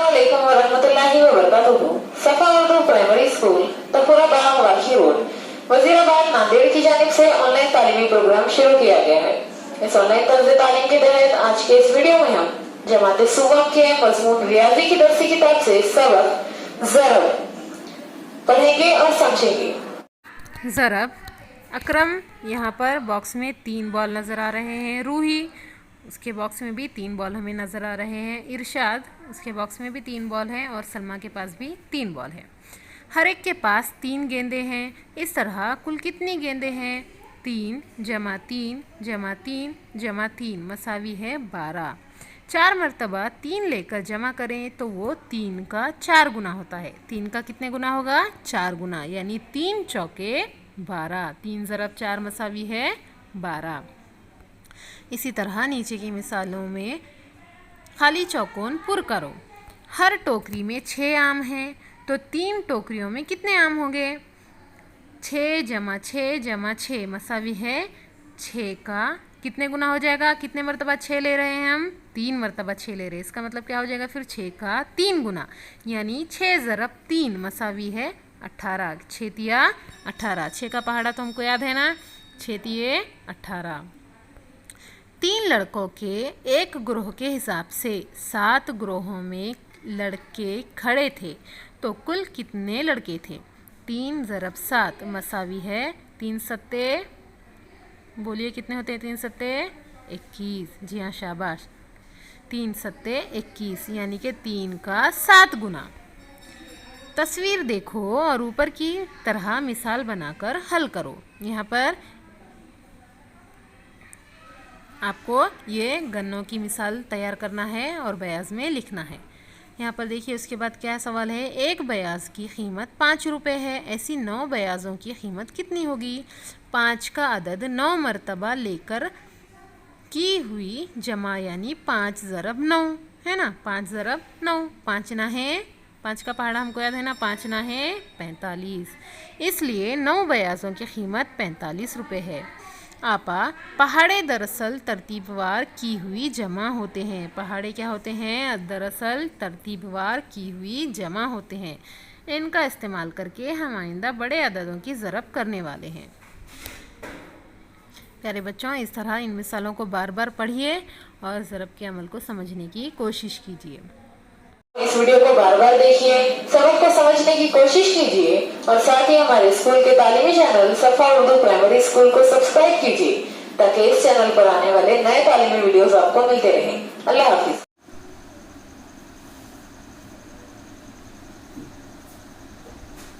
अस्सलामुअलैकुम वरहमतुल्लाहि वबरकातुहू। सफा उर्दू प्राइमरी स्कूल तफुरा बाग वाशी रोड वजीराबाद नांदेड़ की जानिब से ऑनलाइन तालीमी प्रोग्राम शुरू किया गया है। इस ऑनलाइन तर्ज तालीम के तहत आज के इस वीडियो में हम जमात सुबह के मजमून रियाजी की दरसी किताब से सबक ज़रब पढ़ेंगे और समझेंगे। ज़रब अकरम यहाँ पर बॉक्स में 3 बॉल नज़र आ रहे हैं। रूही उसके बॉक्स में भी 3 बॉल हमें नज़र आ रहे हैं। इरशाद उसके बॉक्स में भी 3 बॉल हैं और सलमा के पास भी 3 बॉल हैं। हर एक के पास 3 गेंदें हैं। इस तरह कुल कितनी गेंदें हैं? 3 जमा 3 जमा 3 जमा 3 मसावी है 12। 4 मरतबा 3 लेकर जमा करें तो वो 3 का 4 गुना होता है। 3 का कितने गुना होगा? 4 गुना, यानी 3 चौके 12। 3 ज़रब 4 मसावी है 12। इसी तरह नीचे की मिसालों में खाली चौकोन पुर करो। हर टोकरी में 6 आम हैं तो 3 टोकरियों में कितने आम होंगे? 6 जमा 6 जमा 6 मसावी है 6 का कितने गुना हो जाएगा? कितने मरतबा 6 ले रहे हैं हम? 3 मरतबा 6 ले रहे हैं। इसका मतलब क्या हो जाएगा फिर? 6 का 3 गुना, यानी 6 ज़रब 3 मसावी है 18। 6 तिया 18। 6 का पहाड़ा तो हमको याद है ना? 6 तिये 18। 3 लड़कों के एक ग्रोह के हिसाब से 7 ग्रोहों में लड़के खड़े थे तो कुल कितने लड़के थे? 3 ज़रब 7 मसावी है 3 सत्ते, बोलिए कितने होते हैं 3 सत्ते? 21। जी हाँ, शाबाश। 3 सत्ते 21, यानी कि 3 का 7 गुना। तस्वीर देखो और ऊपर की तरह मिसाल बनाकर हल करो। यहाँ पर आपको ये गन्नों की मिसाल तैयार करना है और बयाज में लिखना है। यहाँ पर देखिए उसके बाद क्या सवाल है? एक बयाज की कीमत 5 रुपये है, ऐसी 9 बयाजों की कीमत कितनी होगी? 5 का अदद 9 मरतबा लेकर की हुई जमा, यानी 5 ज़रब 9 है ना? 5 ज़रब 9, 5 ना है 5 का पहाड़ा हमको याद है ना? 5 ना है 45, इसलिए 9 बयाजों की कीमत 45 रुपये है। आपा पहाड़े दरअसल तरतीबवार की हुई जमा होते हैं। पहाड़े क्या होते हैं? दरअसल तरतीबवार की हुई जमा होते हैं। इनका इस्तेमाल करके हम आइंदा बड़े अददों की ज़रब करने वाले हैं। प्यारे बच्चों, इस तरह इन मिसालों को बार बार पढ़िए और ज़रब के अमल को समझने की कोशिश कीजिए। इस वीडियो को बार बार देखिए, सबक को समझने की कोशिश कीजिए और साथ ही हमारे स्कूल के तालीमी चैनल सफा उर्दू प्राइमरी स्कूल को सब्सक्राइब कीजिए ताकि इस चैनल पर आने वाले नए तालीमी वीडियोस आपको मिलते रहें। अल्लाह हाफिज।